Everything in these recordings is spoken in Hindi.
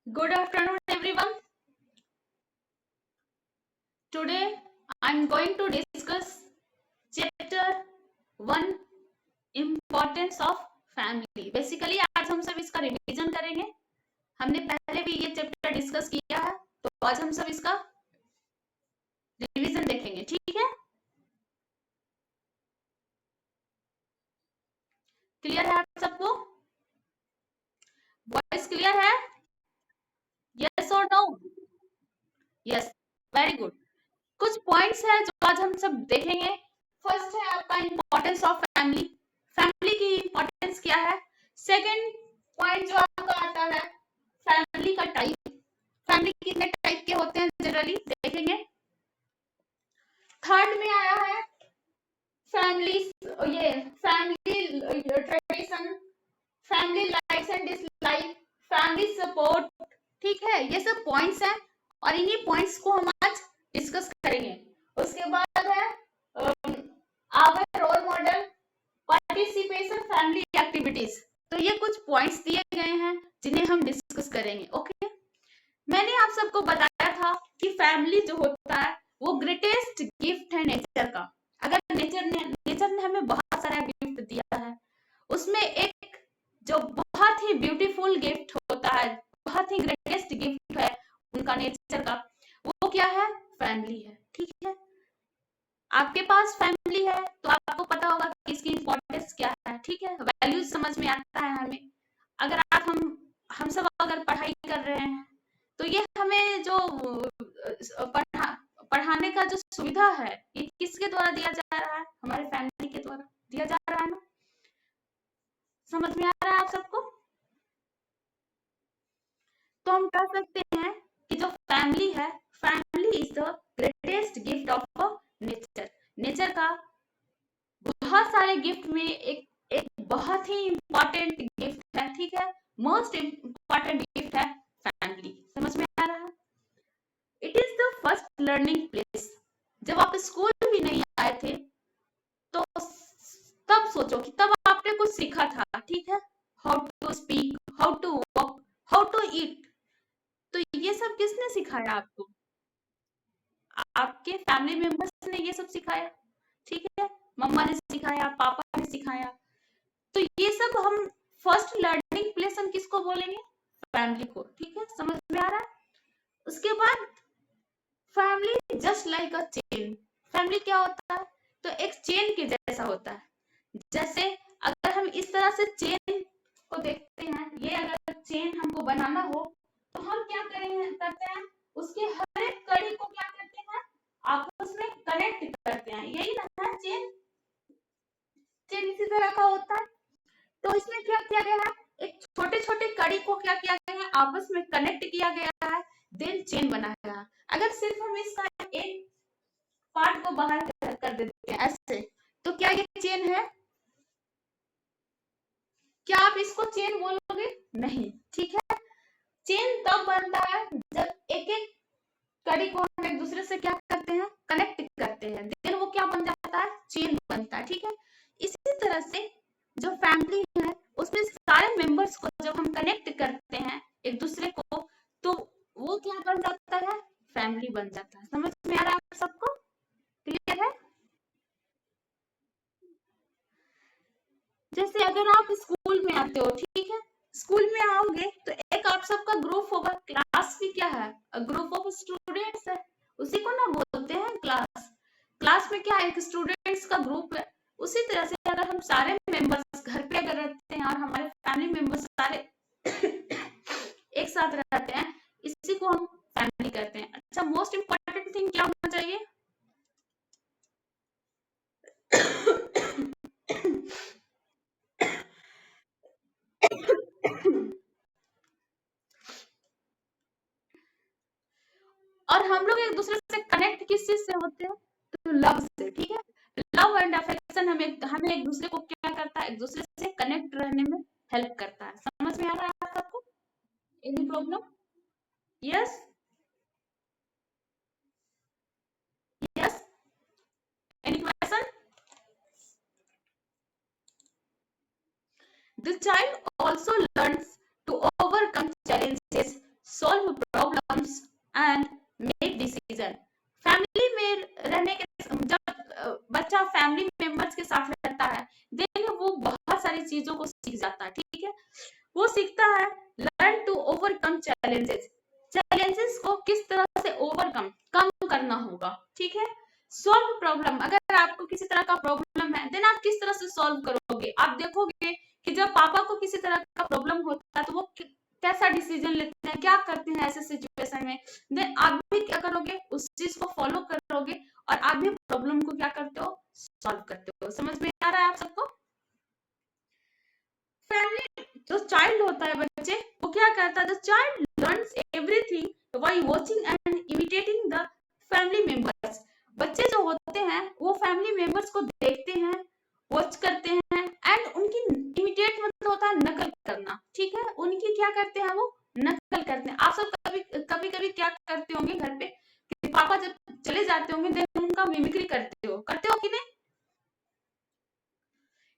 Good afternoon, everyone. Today I'm going to discuss chapter 1 Importance of Family. Basically आज हम सब इसका रिवीजन करेंगे. हमने पहले भी ये चैप्टर डिस्कस किया है, तो आज हम सब इसका रिवीजन देखेंगे. ठीक है, क्लियर है आप सबको? वॉइस क्लियर है? यस और नो? Yes, very good. कुछ पॉइंट्स हैं जो आज हम सब देखेंगे. फर्स्ट है आपका इंपॉर्टेंस ऑफ फैमिली. फैमिली की इंपॉर्टेंस क्या है? सेकंड पॉइंट जो आपका आता है फैमिली का टाइप. फैमिली कितने टाइप के होते हैं जनरली देखेंगे. थर्ड में आया है फैमिली, ये family tradition, family likes and dislike, family support. ठीक है, ये सब पॉइंट्स हैं और इन्हीं पॉइंट्स को हम आज डिस्कस करेंगे. उसके बाद है our role model, participation, family activities. तो ये कुछ पॉइंट्स दिए गए हैं जिन्हें हम डिस्कस करेंगे. ओके, मैंने आप सबको बताया था कि फैमिली जो होता है वो ग्रेटेस्ट गिफ्ट है नेचर का. अगर नेचर ने हमें बहुत सारा गिफ्ट दिया है, उसमें एक जो बहुत ही ब्यूटीफुल गिफ्ट होता है, बहुत ही ग्रेटेस्ट गिफ्ट है उनका नेचर का, वो क्या है? फैमिली है. ठीक है, आपके पास फैमिली है तो आपको पता होगा कि इसकी इंपॉर्टेंस क्या है. ठीक है, वैल्यूज समझ में आता है हमें. अगर आप हम सब अगर पढ़ाई कर रहे हैं तो ये हमें जो पढ़ाने का जो सुविधा है ये किसके द्वारा दिया जा रहा है? हमारे फैमिली के द्वारा दिया जा रहा है ना. समझ में आ रहा है आप सबको? तो हम कह सकते हैं कि जो फैमिली है, family is the greatest gift of nature. Nature का बहुत सारे गिफ्ट में एक एक बहुत ही इंपॉर्टेंट गिफ्ट है. ठीक है, मोस्ट इंपॉर्टेंट गिफ्ट है फैमिली. समझ में आ रहा है? It is the first learning place. जब आप स्कूल भी नहीं आए थे तो तब सोचो कि तब आपने कुछ सीखा था. ठीक है, how to speak, how to walk, how to eat. तो ये सब किसने सिखाया आपको? आपके फैमिली मेंबर्स ने ये सब सिखाया. ठीक है, मम्मा ने सिखाया, पापा ने सिखाया. तो ये सब हम फर्स्ट लर्निंग प्लेस हम किसको बोलेंगे? फैमिली को. ठीक है, समझ में आ रहा है? उसके बाद family just like a chain. Family क्या होता है? तो एक चेन के जैसा होता है. जैसे अगर हम इस तरह से चेन को देखते हैं, ये अगर चेन हमको बनाना हो तो हम क्या करेंगे, करते हैं, उसके हर एक कड़ी को क्या करते हैं, आपस में कनेक्ट करते हैं. यही ना है चेन. चेन इसी तरह का होता है. तो इसमें क्या किया गया है, एक छोटे छोटे कड़ी को क्या किया गया है, आपस में कनेक्ट किया गया है, देन चेन बनाया गया है. अगर सिर्फ हम इसका एक पार्ट को बाहर कर देते हैं ऐसे, तो क्या ये चेन है? क्या आप इसको चेन बोलोगे? नहीं. ठीक है, चेन तब बनता है जब एक एक कड़ी को हम एक दूसरे से क्या करते हैं, कनेक्ट करते हैं, देन वो क्या बन जाता है, चेन बनता है. ठीक है, इसी तरह से जो फैमिली है उसमें सारे मेंबर्स को जब हम कनेक्ट करते हैं एक दूसरे को, तो वो क्या बन जाता है, फैमिली बन जाता है. समझ में आ रहा है आप सबको? क्लियर है? जैसे अगर आप स्कूल में आते हो, ठीक है, स्कूल में आओगे तो एक आप सबका ग्रुप होगा. क्लास भी क्या है, ग्रुप ऑफ स्टूडेंट्स है. उसी को ना बोलते हैं क्लास. क्लास में क्या है, एक स्टूडेंट्स का ग्रुप है. उसी तरह से अगर हम सारे मेंबर्स घर पे अगर रहते हैं और हमारे फैमिली मेंबर्स सारे एक साथ रहते हैं, इसी को हम फैमिली कहते हैं. अच्छा, मोस्ट इम्पोर्टेंट थिंग क्या होना चाहिए? और हम लोग एक दूसरे से कनेक्ट किस चीज से होते हैं? तो लव से. ठीक है, लव एंड अफेक्शन हमें हमें एक दूसरे को क्या करता है, एक दूसरे से कनेक्ट रहने में हेल्प करता है. समझ में आ रहा है आपको? Any problem? Yes, yes, any question? The child also learns to overcome challenges ठीक है। वो सीखता है learn to overcome challenges, challenges को किस तरह से ओवरकम कम करना होगा, ठीक है। सॉल्व प्रॉब्लम, अगर आपको किसी तरह का प्रॉब्लम है देन आप किस तरह से सॉल्व करोगे। आप देखोगे कि जब पापा को किसी तरह का प्रॉब्लम होता है तो वो कैसा डिसीजन लेते हैं, क्या करते हैं ऐसे सिचुएशन में, देन आप भी क्या करोगे, उस चीज को फॉलो करोगे और आप भी प्रॉब्लम को क्या करते हो, सॉल्व करते हो। समझ में आ रहा है आप सबको। फैमिली, जो चाइल्ड होता है बच्चे, वो क्या करता है, the child learns everything by watching and imitating the family members. बच्चे जो होते हैं वो फैमिली मेंबर्स को देखते हैं, वॉच करते हैं एंड उनकी इमिटेट मतलब होता है नकल करना, ठीक है। उनकी क्या करते हैं, वो नकल करते हैं। आप सब कभी कभी क्या करते होंगे घर पे कि पापा जब चले जाते होंगे देन उनका मिमिक्री करते हो कि नहीं,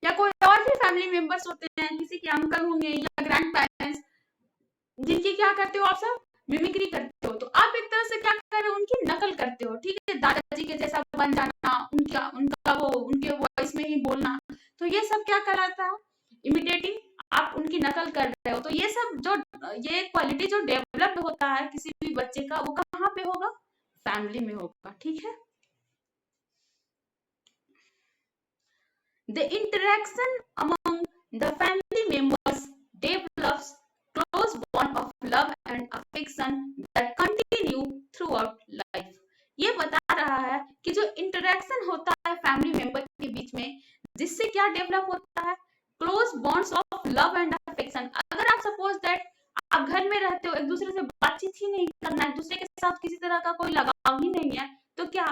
या कोई और भी फैमिली मेंबर्स होते हैं, किसी के अंकल होंगे या ग्रैंड पेरेंट्स, जिनकी क्या करते हो आप सब, मिमिक्री करते हो। तो आप एक तरह से क्या कर रहे हो, उनकी नकल करते हो, ठीक है। दादाजी के जैसा बन जाना, उनका उनका वो उनके वॉइस में ही बोलना, तो ये सब क्या कहलाता है, इमिटेटिंग। आप उनकी नकल कर रहे हो। तो ये सब जो ये क्वालिटी जो डेवलप्ड होता है किसी भी बच्चे का, वो कहाँ पे होगा, फैमिली में होगा, ठीक है। The interaction among the family members develops close bond of love and affection that continue throughout life. ये बता रहा है कि जो इंटरेक्शन होता है फैमिली मेंबर के बीच में, जिससे क्या डेवलप होता है, close bonds of love and affection. अगर आप सपोज दैट आप घर में रहते हो, एक दूसरे से बातचीत ही नहीं करना, एक दूसरे के साथ किसी तरह का कोई लगाव ही नहीं है, तो क्या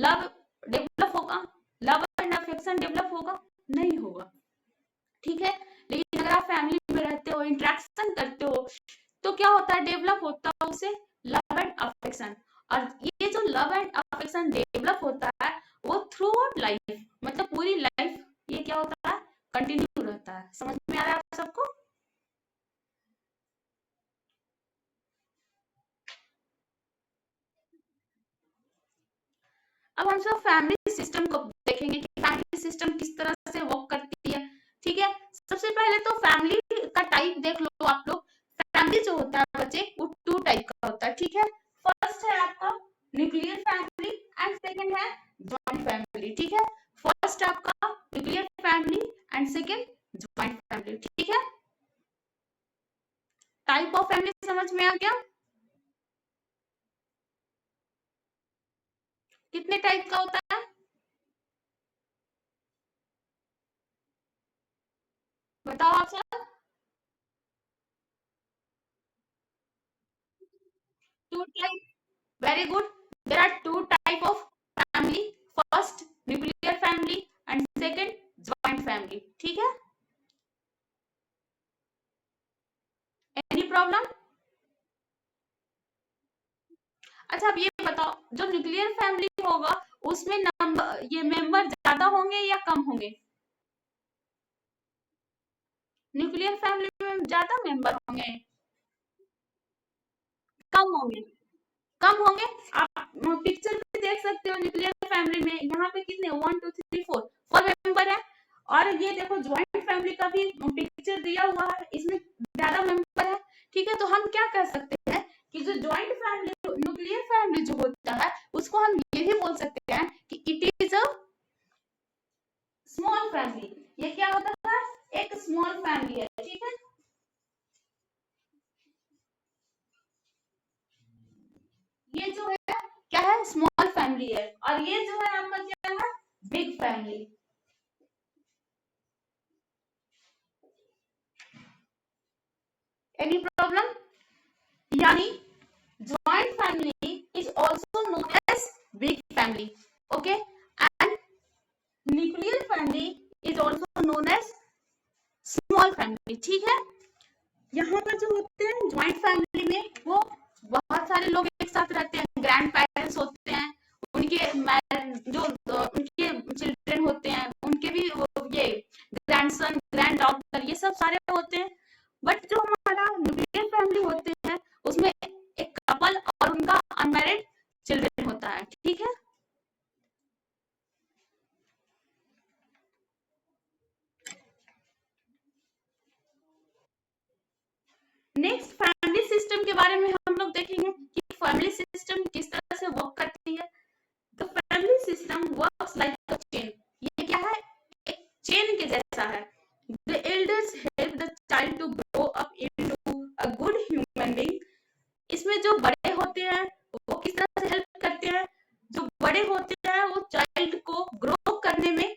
लव डेवलप होगा, लव एंड अफेक्शन डेवलप होगा, नहीं होगा, ठीक है। लेकिन अगर आप फैमिली में रहते हो, इंटरेक्शन करते हो, तो क्या होता है, डेवलप होता है उससे लव एंड अफेक्शन। और ये जो लव एंड अफेक्शन डेवलप होता है वो थ्रू आउट लाइफ, मतलब पूरी लाइफ ये क्या होता है, कंटिन्यू रहता है। समझ में आ रहा है आप सबको। अब हम सब फैमिली सिस्टम को देखेंगे कि फैमिली सिस्टम किस तरह से वर्क करती है, ठीक है। सबसे पहले तो फैमिली का टाइप देख लो आप लोग। फैमिली जो होता है बच्चे, वो टू टाइप का होता है, ठीक है। फर्स्ट है आपका न्यूक्लियर फैमिली एंड सेकंड है जॉइंट फैमिली, ठीक है। फर्स्ट आपका nuclear family and second joint family, ठीक है। टाइप ऑफ फैमिली समझ में आ गया। कितने टाइप का होता है, बताओ आप सब। Two type, very good. There are two type of family. First nuclear family and second joint family, ठीक है। Any problem? अच्छा अब ये बताओ, जो न्यूक्लियर फैमिली होगा उसमें नंबर ये मेंबर ज्यादा होंगे या कम होंगे, न्यूक्लियर फैमिली में ज्यादा मेंबर होंगे, कम होंगे, कम होंगे। आप पिक्चर में देख सकते हो न्यूक्लियर फैमिली में यहाँ पे कितने 1 2 3 4 4 मेंबर है। और ये देखो ज्वाइंट फैमिली का भी पिक्चर दिया हुआ है, इसमें ज्यादा मेंबर है, ठीक है। तो हम क्या कर सकते हैं कि जो ज्वाइंट फैमिली न्यूक्लियर फैमिली जो होता है उसको हम ये भी बोल सकते हैं कि it is a small family. ये क्या होता है, एक स्मॉल फैमिली है, ठीक है। ये जो है क्या है, स्मॉल फैमिली है। और ये जो है आपका क्या है, बिग फैमिली। एनी प्रॉब्लम, यानी joint family is also known as big family, okay, and nuclear family is also known as small family, ठीक है। यहाँ पर जो होते हैं ज्वाइंट फैमिली में वो बहुत सारे लोग एक साथ रहते हैं, ग्रैंड पेरेंट्स होते हैं, उनके जो उनके चिल्ड्रन होते हैं उनके भी ये ग्रैंडसन ग्रैंड डॉटर ये सब सारे होते हैं। बट जो हमारा न्यूक्लियर फैमिली होते हैं उसमें एक कपल और उनका अनमैरिड चिल्ड्रन होता है, ठीक है। नेक्स्ट फैमिली सिस्टम के बारे में हम लोग देखेंगे कि फैमिली सिस्टम किस तरह से वर्क करती है। तो family system works like a chain. ये क्या है, एक चेन के जैसा है। The elders help the child to grow up into a good human being. इसमें जो बड़े होते हैं वो किस तरह से हेल्प करते हैं, जो बड़े होते हैं वो चाइल्ड को ग्रो करने में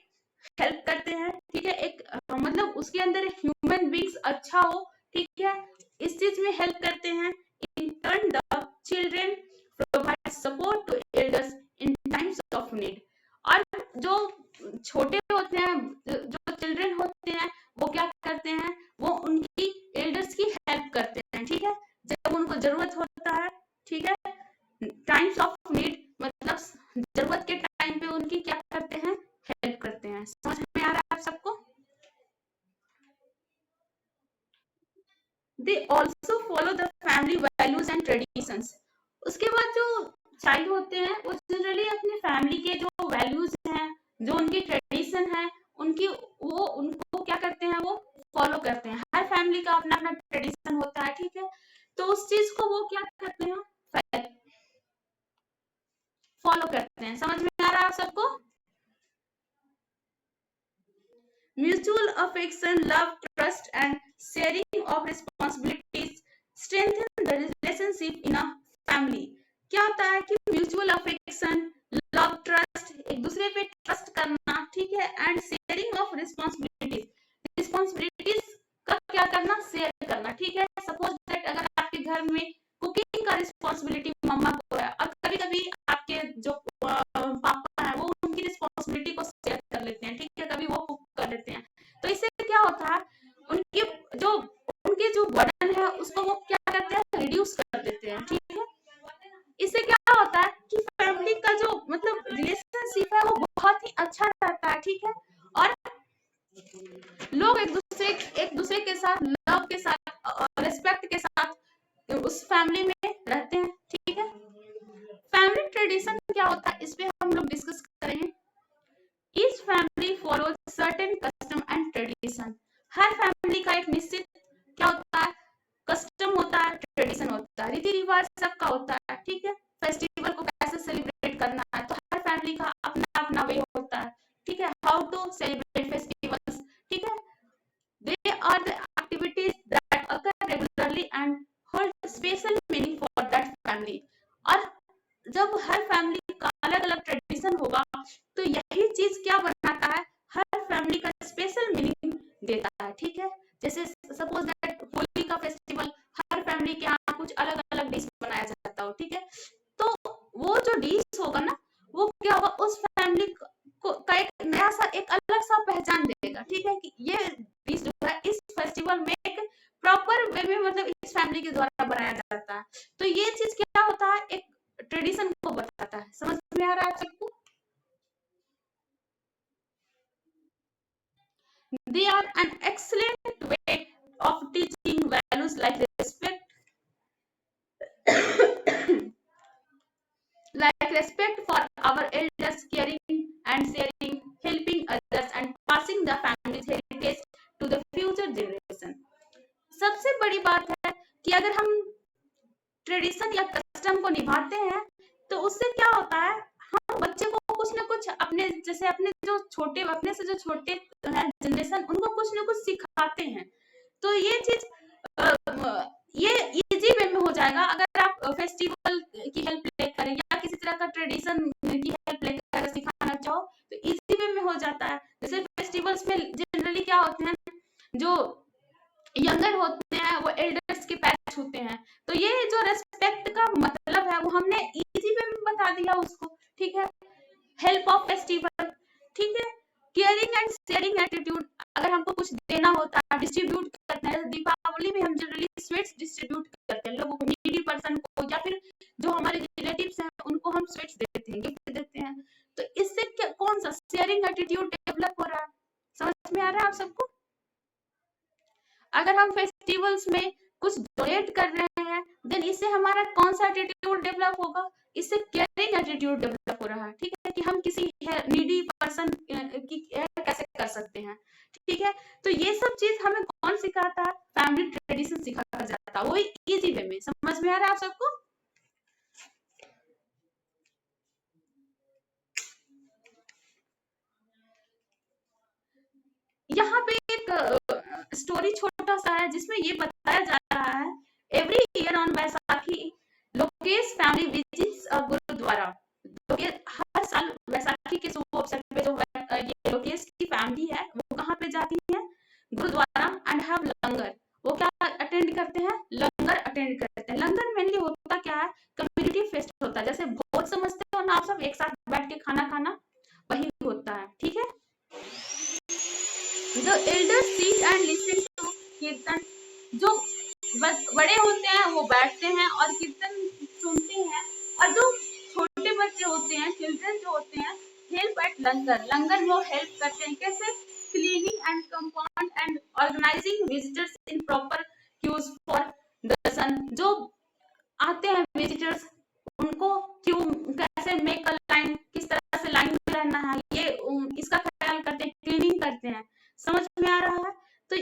हेल्प करते हैं, ठीक है। एक मतलब उसके अंदर ह्यूमन बीइंग्स अच्छा हो, ठीक है, इस चीज में हेल्प करते हैं। In turn the children provide support to elders in times of need. और जो छोटे होते हैं, जो चिल्ड्रन होते हैं, वो क्या करते हैं, वो उनकी एल्डर्स की हेल्प करते हैं, ठीक है, जब उनको जरूरत होता है, ठीक है। टाइम्स ऑफ नीड मतलब जरूरत के टाइम पे उनकी क्या करते हैं, हेल्प करते हैं। समझ में आ रहा है आप सबको? They also follow the family values and traditions. उसके बाद जो चाइल्ड होते हैं वो जनरली अपने फैमिली के जो वैल्यूज हैं, जो उनकी ट्रेडिशन है, उनकी वो उनको क्या करते हैं, वो फॉलो करते हैं। हर फैमिली का अपना अपना ट्रेडिशन होता है, ठीक है, तो उस चीज को वो क्या करते हैं, फॉलो करते हैं। समझ में आ रहा है आप सबको? Mutual affection, love, trust, and sharing of responsibilities strengthen the relationship in a family. क्या होता है कि म्यूचुअल अफेक्शन, लव, ट्रस्ट, एक दूसरे पे ट्रस्ट करना, ठीक है, and sharing of responsibilities. Responsibilities का क्या करना, शेयर करना, ठीक है। सपोज दैट अगर आपके घर में कुकिंग का रिस्पॉन्सिबिलिटी मम्मा को है, और कभी कभी आपके जो पापा है वो उनकी रिस्पॉन्सिबिलिटी को शेयर कर लेते हैं, ठीक है, कभी वो कुक कर लेते हैं। तो इससे क्या होता है, उनके जो उनके जो बर्डन है उसको वो क्या करते हैं, रिड्यूस कर देते हैं, ठीक है। इससे क्या होता है कि फैमिली का जो मतलब रिलेशनशिप है वो बहुत ही अच्छा रहता है, ठीक है, और लोग एक दूसरे के साथ लव के साथ रिस्पेक्ट के साथ उस फैमिली में रहते हैं, ठीक है। फैमिली ट्रेडिशन क्या होता है, इस पे हम लोग डिस्कस करेंगे। Each family follows certain custom and tradition. Her family का एक निश्चित क्या होता है, कस्टम होता है, ट्रेडिशन होता है, रीति रिवाज सबका होता है, ठीक है। फेस्टिवल को कैसे सेलिब्रेट करना है, तो हर फैमिली का अपना अपना वे होता है, ठीक है, हाउ टू सेलिब्रेट फेस्टिवल्स, ठीक है। They are the activities that occur regularly and hold special meaning for that family. और जब हर फैमिली का अलग अलग ट्रेडिशन होगा तो यही चीज क्या बनाता है, हर फैमिली का स्पेशल मीनिंग देता है, ठीक है। जैसे सपोज दैट होली का फेस्टिवल, हर फैमिली के यहाँ कुछ अलग अलग डिश बनाया जाता हो, ठीक है, तो वो जो डिश होगा ना, वो क्या होगा, उस फैमिली को का एक नया सा एक अलग सा पहचान देगा, ठीक है, कि ये डिश जो है इस फेस्टिवल में एक प्रॉपर वे में मतलब इस फैमिली के द्वारा बनाया जाता है। तो ये चीज क्या होता है, एक ट्रेडिशन को बताता है। समझ में आ रहा है आप सबको? They are an excellent way of teaching values like respect, like respect for our elders, caring and sharing, helping others, and passing the family's heritage to the future generation. सबसे बड़ी बात है कि अगर हम ट्रेडिशन या कस्टम को निभाते हैं तो उससे क्या होता है, हम बच्चे को कुछ ना कुछ अपने जैसे अपने जो छोटे अपने से जो छोटे हैं जनरेशन, उनको कुछ ना कुछ सिखाते हैं। तो ये चीज ये इजी वे में हो जाएगा अगर आप फेस्टिवल की हेल्प लेकर या किसी तरह का ट्रेडिशन की हेल्प लेकर सिखाना चाहो, तो इजी वे में हो जाता है। जैसे फेस्टिवल्स में जनरली क्या होते हैं, जो यंगर होते हैं वो एल्डर्स के पैर छूते हैं, तो ये जो रेस्पेक्ट का मतलब है वो हमने इजी वे में बता दिया उसको, ठीक है। हेल्प ऑफ फेस्टिवल, ठीक है। केयरिंग एंड शेयरिंग एटीट्यूड, अगर हमको कुछ देना होता है, डिस्ट्रीब्यूट करना है, दीपावली में हम जनरली स्वीट्स डिस्ट्रीब्यूट करते हैं लोगों को, नीडी पर्सन को, या फिर जो हमारे रिलेटिव्स हैं उनको हम स्वीट्स देते हैं, गिफ्ट देते हैं। तो इससे कौन सा शेयरिंग एटीट्यूड डेवलप हो रहा है। समझ में आ रहा है आप सबको? अगर हम फेस्टिवल्स में कुछ डोनेट कर रहे हैं, देन इससे हमारा कौन सा एटीट्यूड डेवलप होगा, इससे केयरिंग एटीट्यूड डेवलप हो रहा है, ठीक है, कि हम किसी नीडी पर्सन की केयर कैसे कर सकते हैं, ठीक है। तो ये सब चीज हमें कौन सिखाता है? फैमिली ट्रेडिशन सिखाया जाता है, वो इजी वे में। समझ में आ रहा है आप सबको? यहाँ पे एक स्टोरी छोटा सा है जिसमें ये बताया जा रहा है, every year on Baisakhi Lokesh family visits a gurudwara. हर साल बैसाखी के शुभ अवसर पे जो ये लोकेश की फैमिली है वो कहाँ पे जाती है? गुरुद्वारा, एंड हैव लंगर। वो क्या अटेंड करते हैं? लंगर अटेंड करते हैं। लंगर मेनली होता क्या है? कम्युनिटी फेस्ट होता है, जैसे भोज समझते हो ना आप सब, एक साथ बैठ के खाना खाना, वही होता है, ठीक है। The elders sit and listen to कीर्तन। जो बड़े होते हैं वो बैठते हैं और कीर्तन सुनते हैं, और जो छोटे बच्चे होते हैं, चिल्ड्रन जो होते हैं, हेल्प एट लंगर। लंगर में वो हेल्प करते हैं, कैसे? Cleaning and compound and organising visitors in proper queues for darshan. जो आते हैं विजिटर्स, उनको क्यों, कैसे मेक अ लाइन, किस तरह से लाइन में रहना है, ये इसका ख्याल करते हैं, क्लीनिंग करते हैं। समझ में आ रहा है? तो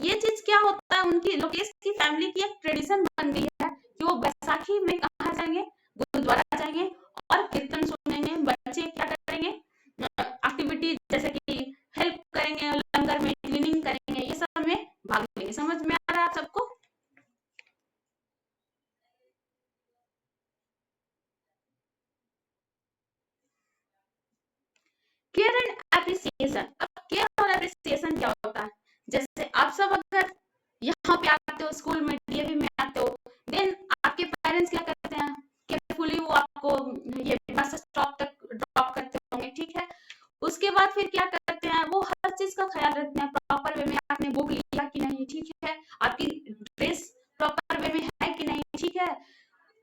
ये चीज क्या होता है, उनकी लोकेश की फैमिली की एक ट्रेडिशन बन गई है कि वो बैसाखी में कहाँ जाएंगे? गुरुद्वारा जाएंगे और कीर्तन सुनेंगे। बच्चे क्या करेंगे? एक्टिविटी जैसे कि हेल्प करेंगे, लंगर में क्लीनिंग करेंगे, ये सब में भाग लेंगे। समझ में आ रहा है आप सबको? Care and appreciation. अब केयर और एप्रिसिएशन क्या होता है? जैसे आप सब अगर यहाँ पे आते हो, स्कूल में डीएवी में आते हो, देन आपके पेरेंट्स क्या करते हैं? केयरफुली वो आपको ये बस स्टॉप तक ड्रॉप करते होंगे, ठीक है। उसके बाद फिर क्या करते हैं? वो हर चीज का ख्याल रखते हैं, प्रॉपर वे में आपने बुक लिया कि नहीं, ठीक है, आपकी ड्रेस प्रॉपर वे में है कि नहीं, ठीक है।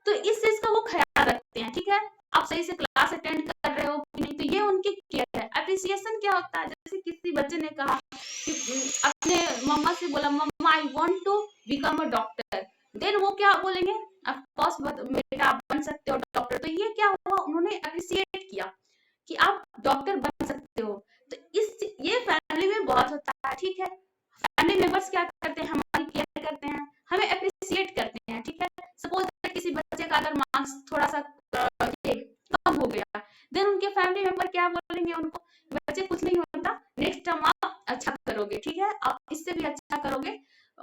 तो इस चीज का वो ख्याल रखते हैं, ठीक है। आप सही से क्लास अटेंड कर रहे हो कि नहीं, तो ये उनकी केयर है। अप्रिसिएशन क्या होता है? जैसे किसी बच्चे ने कहा कि अपने मम्मा से बोला, mama I want to become a doctor, then वो क्या बोलेंगे? ऑफ कोर्स बेटा आप बन सकते हो डॉक्टर। तो ये क्या हुआ? उन्होंने अप्रिसिएट किया कि आप डॉक्टर बन सकते हो। तो ये फैमिली में बहुत होता है, ठीक है। फैमिली मेंबर्स क्या करते हैं? हमारी केयर करते हैं, हमें अप्रिसिएट करते हैं, ठीक है। सपोज किसी बच्चे का अगर मार्क्स थोड़ा सा ये कम हो गया, देन उनके फैमिली मेंबर क्या बोलेंगे उनको? बच्चे कुछ नहीं होता, नेक्स्ट टाइम आप अच्छा करोगे, ठीक है, आप इससे भी अच्छा करोगे,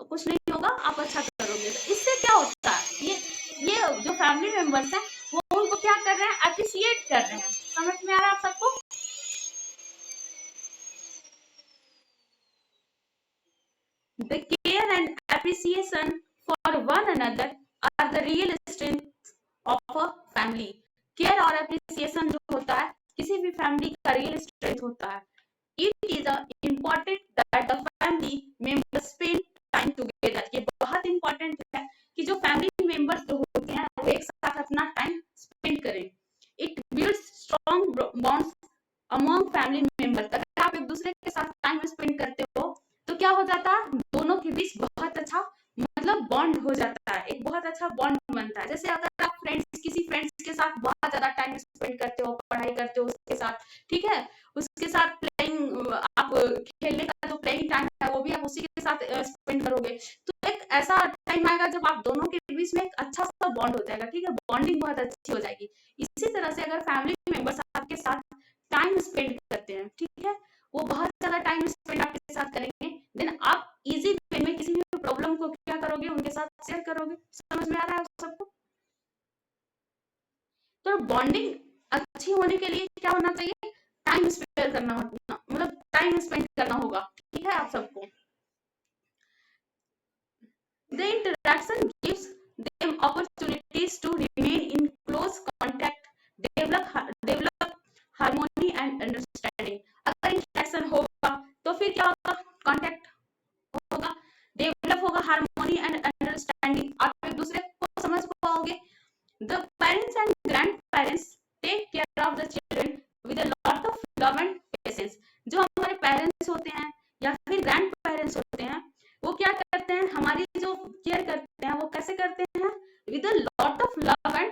कुछ नहीं होगा, आप अच्छा करोगे। तो इससे क्या होता है? ये जो फैमिली मेंबर्स हैं वो उनको क्या कर रहे हैं? अप्रिसिएट कर रहे हैं। समझ में आ रहा है आप सबको? The care and appreciation for one another are the real strength of a family. Care और अप्रिसिएशन जो होता है किसी भी फैमिली का रियल स्ट्रेंथ होता है। It is important that the family members spend time together. ये बहुत इंपॉर्टेंट है कि जो फैमिली मेंबर्स जो होते हैं वो एक साथ अपना टाइम स्पेंड करें। It builds strong bonds among family members. अगर आप एक दूसरे के साथ टाइम स्पेंड करते हो तो क्या हो जाता है? दोनों के बीच बहुत अच्छा मतलब बॉन्ड हो जाता है, एक बहुत अच्छा बॉन्ड बनता है। जैसे अगर आप फ्रेंड्स, किसी फ्रेंड्स के साथ बहुत ज्यादा टाइम स्पेंड करते हो, पढ़ाई करते हो उसके साथ, ठीक है, उसके साथ प्लेइंग, आप खेलने का जो प्लेइंग टाइम है वो भी आप उसी के साथ स्पेंड करोगे, तो एक ऐसा टाइम आएगा जब आप दोनों के बीच में एक अच्छा सा बॉन्ड हो जाएगा, ठीक है, बॉन्डिंग बहुत अच्छी हो जाएगी। इसी तरह से अगर फैमिली मेंबर्स आपके साथ टाइम स्पेंड करते हैं, ठीक है, वो बहुत ज्यादा टाइम स्पेंड आपके साथ करेंगे, देन आप इजी वे में किसी भी प्रॉब्लम को क्या करोगे? उनके साथ शेयर करोगे। समझ में आ रहा है सबको? तो बॉन्डिंग अच्छी होने के लिए क्या होना चाहिए? टाइम स्पेंड करना होगा, मतलब टाइम स्पेंड करना होगा, ठीक है आप सबको। The interaction gives them opportunities to remain in close contact, develop harmony and understanding. अगर इंटरेक्शन होगा तो फिर क्या होगा? कॉन्टेक्ट होगा, डेवलप होगा हार्मोनी एंड अंडरस्टैंडिंग, आप एक दूसरे को समझ पाओगे। The parents and grandparents take care of the children with a lot of love and patience. जो हमारे पेरेंट्स होते हैं या फिर ग्रैंड पेरेंट्स होते हैं वो क्या करते हैं? हमारी जो केयर करते हैं वो कैसे करते हैं? With a lot of love and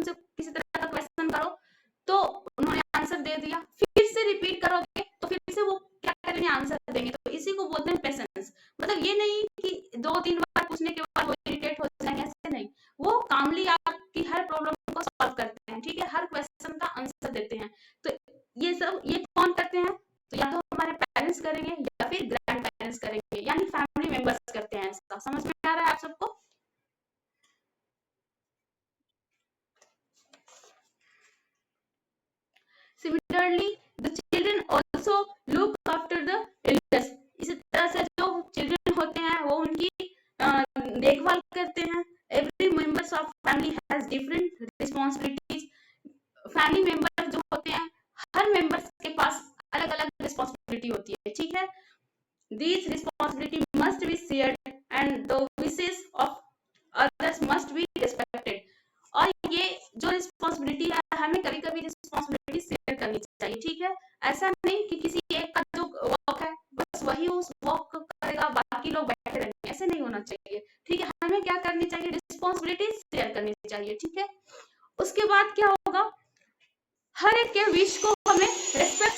उनसे किसी तरह का क्वेश्चन करो तो उन्होंने आंसर दे दिया, फिर से रिपीट करोगे तो फिर से वो क्या करेंगे, आंसर देंगे। तो इसी को बोलते हैं पेशेंस। मतलब ये नहीं कि 2-3 बार पूछने के बाद वो इरिटेट हो जाएंगे, ऐसे नहीं। वो कामली आपकी हर प्रॉब्लम को सॉल्व करते हैं, ठीक है, हर क्वेश्चन का आंसर देते हैं। तो ये कौन करते हैं, तो या तो हमारे पेरेंट्स करेंगे या फिर ग्रैंड पेरेंट्स करेंगे, यानी फैमिली मेंबर्स करते हैं ऐसा। समझ में आ रहा है आप सबको? Similarly, the children also look after the elders. इसी तरह से जो children होते हैं वो उनकी देखभाल करते हैं। Every members of family has different responsibilities. Family members जो होते हैं, हर members के पास अलग-अलग responsibility होती है, ठीक है? These responsibility must be shared and the wishes of others must be respected. और ये जो रिस्पॉन्सिबिलिटी है, हमें कभी कभी रिस्पॉन्सिबिलिटी शेयर करनी चाहिए, ठीक है? ऐसा नहीं कि किसी एक का जो वर्क है बस वही उस वर्क करेगा, बाकी लोग बैठे रहेंगे, ऐसे नहीं होना चाहिए, ठीक है? हमें क्या करनी चाहिए, रिस्पॉन्सिबिलिटी शेयर करनी चाहिए, ठीक है? उसके बाद क्या होगा, हर एक के विश को हमें रेस्पेक्ट